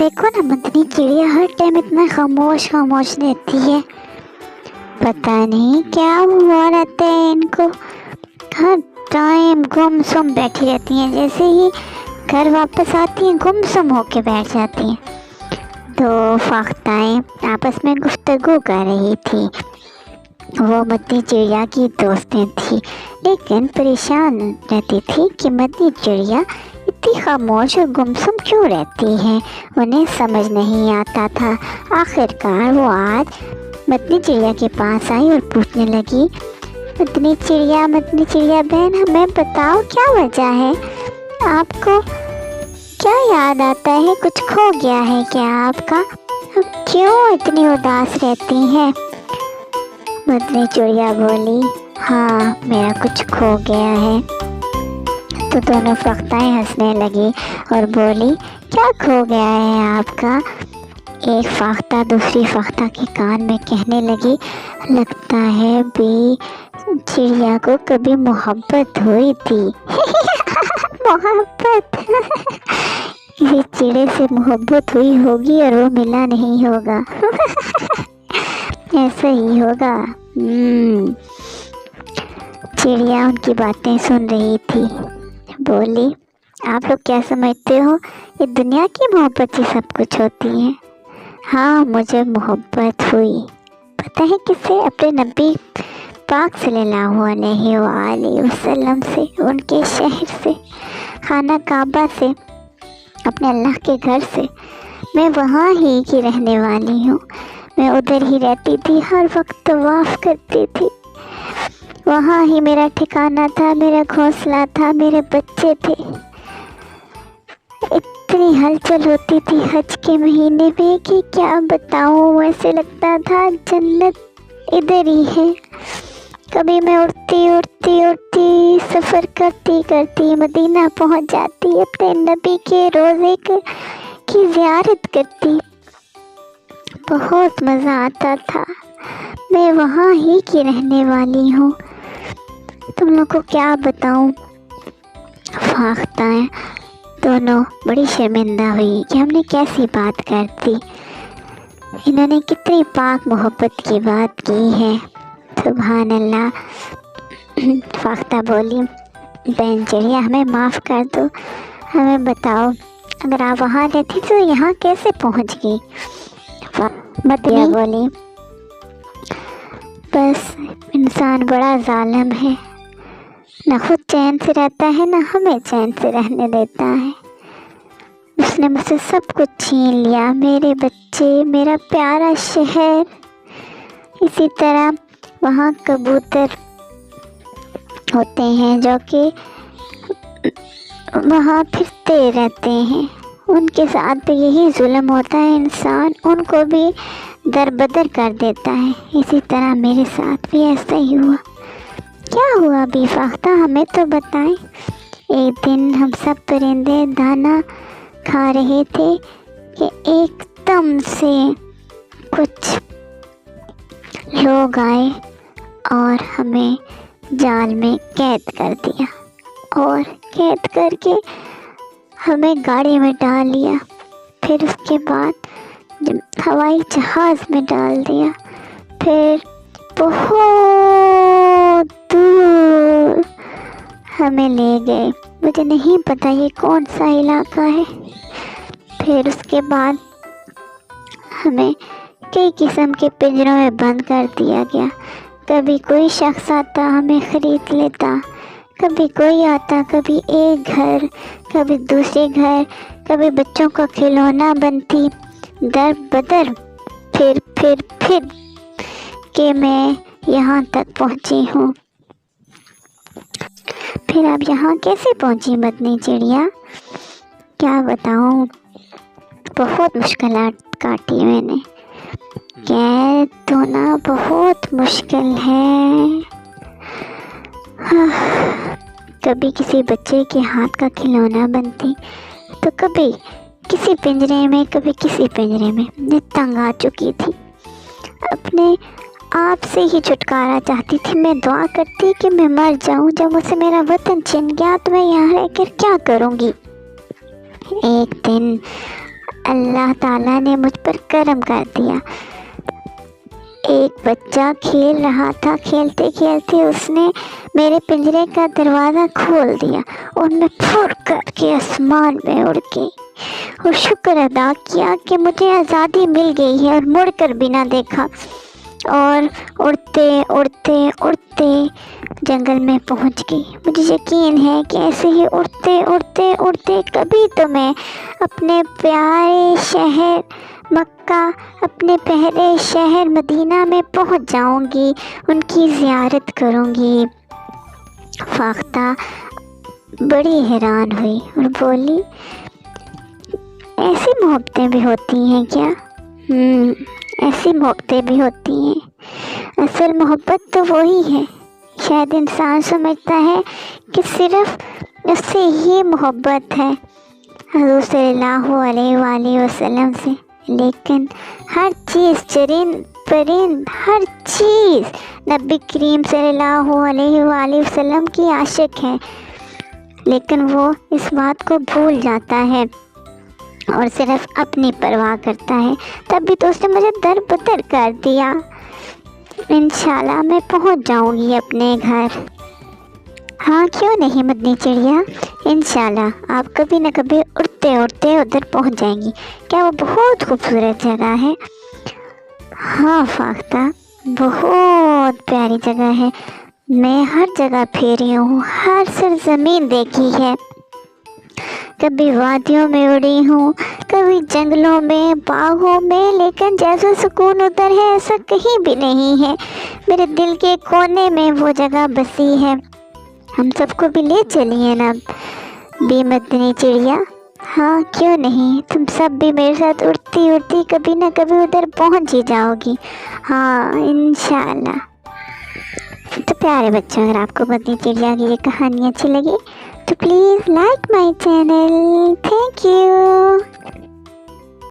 देखो ना, मदनी चिड़िया हर टाइम इतना खामोश खामोश रहती है। पता नहीं क्या हुआ रहता है इनको, हर टाइम गुमसुम बैठी रहती हैं। जैसे ही घर वापस आती हैं गुमसुम होके बैठ जाती हैं। तो फाख्ताएं आपस में गुफ्तगू कर रही थी। वो मदनी चिड़िया की दोस्तें थी, लेकिन परेशान रहती थी कि मदनी चिड़िया इतनी खामोश और गुमसुम क्यों रहती है। उन्हें समझ नहीं आता था। आखिरकार वो आज मदनी चिड़िया के पास आई और पूछने लगी, मदनी चिड़िया बहन, हमें बताओ क्या वजह है, आपको क्या याद आता है, कुछ खो गया है क्या आपका, अब क्यों इतनी उदास रहती हैं। मदनी चिड़िया बोली, हाँ मेरा कुछ खो गया है। तो दोनों फख्ताएं हंसने लगी और बोली, क्या खो गया है आपका। एक फख्ता दूसरी फख्ता के कान में कहने लगी, लगता है भी चिड़िया को कभी मोहब्बत हुई थी। मोहब्बत किसी चिड़े से मोहब्बत हुई होगी और वो मिला नहीं होगा। ऐसा ही होगा। चिड़िया उनकी बातें सुन रही थी। बोली, आप लोग क्या समझते हो, ये दुनिया की मोहब्बत ही सब कुछ होती है। हाँ मुझे मोहब्बत हुई, पता है किससे, अपने नबी पाक सल्लल्लाहु अलैहि वसल्लम से, उनके शहर से, खाना काबा से, अपने अल्लाह के घर से। मैं वहाँ ही की रहने वाली हूँ। मैं उधर ही रहती थी, हर वक्त तवाफ़ करती थी। वहाँ ही मेरा ठिकाना था, मेरा घोंसला था, मेरे बच्चे थे। इतनी हलचल होती थी हज के महीने में कि क्या बताऊँ, ऐसे लगता था जन्नत इधर ही है। कभी मैं उड़ती सफ़र करती मदीना पहुँच जाती, अपने नबी के रोज़े की ज़ियारत करती। बहुत मज़ा आता था। मैं वहाँ ही की रहने वाली हूँ। तुम लोग को क्या बताऊँ। फाख्ताएं दोनों बड़ी शर्मिंदा हुई कि हमने कैसी बात कर दी। इन्होंने कितनी पाक मोहब्बत की बात की है। सुभान अल्लाह। फाख्ता बोली, बहन चिड़िया हमें माफ़ कर दो, हमें बताओ अगर आप वहाँ रहती तो यहाँ कैसे पहुँच गई। मदनिया बोली, बस इंसान बड़ा जालिम है, ना खुद चैन से रहता है ना हमें चैन से रहने देता है। उसने मुझसे सब कुछ छीन लिया, मेरे बच्चे, मेरा प्यारा शहर। इसी तरह वहाँ कबूतर होते हैं जो कि वहाँ फिरते रहते हैं, उनके साथ भी यही जुल्म होता है। इंसान उनको भी दरबदर कर देता है। इसी तरह मेरे साथ भी ऐसा ही हुआ। क्या हुआ अभी फाख्ता, हमें तो बताएं। एक दिन हम सब परिंदे दाना खा रहे थे कि एकदम से कुछ लोग आए और हमें जाल में कैद कर दिया और कैद करके हमें गाड़ी में डाल लिया। फिर उसके बाद हवाई जहाज़ में डाल दिया। फिर बहुत दूर हमें ले गए, मुझे नहीं पता ये कौन सा इलाका है। फिर उसके बाद हमें कई किस्म के पिंजरों में बंद कर दिया गया। कभी कोई शख्स आता हमें ख़रीद लेता, कभी कोई आता, कभी एक घर, कभी दूसरे घर, कभी बच्चों का खिलौना बनती, दर बदर। फिर कि मैं यहाँ तक पहुँची हूँ। फिर अब यहाँ कैसे पहुँची मदनी चिड़िया, क्या बताऊँ, बहुत मुश्किलात काटी मैंने। कैद होना बहुत मुश्किल है। कभी किसी बच्चे के हाथ का खिलौना बनती, तो कभी किसी पिंजरे में, कभी किसी पिंजरे में। मैं तंग आ चुकी थी, अपने आप से ही छुटकारा चाहती थी। मैं दुआ करती कि मैं मर जाऊं। जब मुझसे मेरा वतन छिन गया तो मैं यहाँ रहकर क्या करूँगी। एक दिन اللہ تعالیٰ نے مجھ پر کرم کر دیا۔ ایک بچہ کھیل رہا تھا، کھیلتے کھیلتے اس نے میرے پنجرے کا دروازہ کھول دیا اور میں پھر کر کے آسمان میں اڑ گئی اور شکر ادا کیا کہ مجھے آزادی مل گئی ہے، اور مڑ کر بھی نہ دیکھا، اور اڑتے اڑتے اڑتے جنگل میں پہنچ گئی۔ مجھے یقین ہے کہ ایسے ہی اڑتے اڑتے اڑتے کبھی تو میں اپنے پیارے شہر مکہ، اپنے پیارے شہر مدینہ میں پہنچ جاؤں گی، ان کی زیارت کروں گی۔ فاختہ بڑی حیران ہوئی اور بولی، ایسی محبتیں بھی ہوتی ہیں کیا؟ ایسی محبتیں بھی ہوتی ہیں۔ اصل محبت تو وہی ہے، شاید انسان سمجھتا ہے کہ صرف اس سے ہی محبت ہے، حضور صلی اللہ علیہ وآلہ وسلم سے، لیکن ہر چیز، چرند پرند، ہر چیز نبی کریم صلی اللہ علیہ وآلہ وسلم کی عاشق ہے، لیکن وہ اس بات کو بھول جاتا ہے اور صرف اپنی پرواہ کرتا ہے۔ تب بھی تو اس نے مجھے در بدر کر دیا۔ انشاءاللہ میں پہنچ جاؤں گی اپنے گھر۔ ہاں کیوں نہیں مدنی چڑیا، انشاءاللہ آپ کبھی نہ کبھی اڑتے اڑتے ادھر پہنچ جائیں گی۔ کیا وہ بہت خوبصورت جگہ ہے؟ ہاں فاختہ، بہت پیاری جگہ ہے، میں ہر جگہ پھیری ہوں، ہر سرزمین دیکھی ہے، کبھی وادیوں میں اڑی ہوں، کبھی جنگلوں میں، باغوں میں، لیکن جیسا سکون ادھر ہے ایسا کہیں بھی نہیں ہے۔ میرے دل کے کونے میں وہ جگہ بسی ہے۔ ہم سب کو بھی لے چلیے نا بھی مدنی چڑیا۔ ہاں کیوں نہیں، تم سب بھی میرے ساتھ اڑتی اڑتی کبھی نہ کبھی ادھر پہنچ ہی جاؤ گی۔ ہاں انشاءاللہ۔ تو پیارے بچوں، اگر آپ کو مدنی چڑیا کی یہ کہانی اچھی لگی تو please like my channel. Thank you.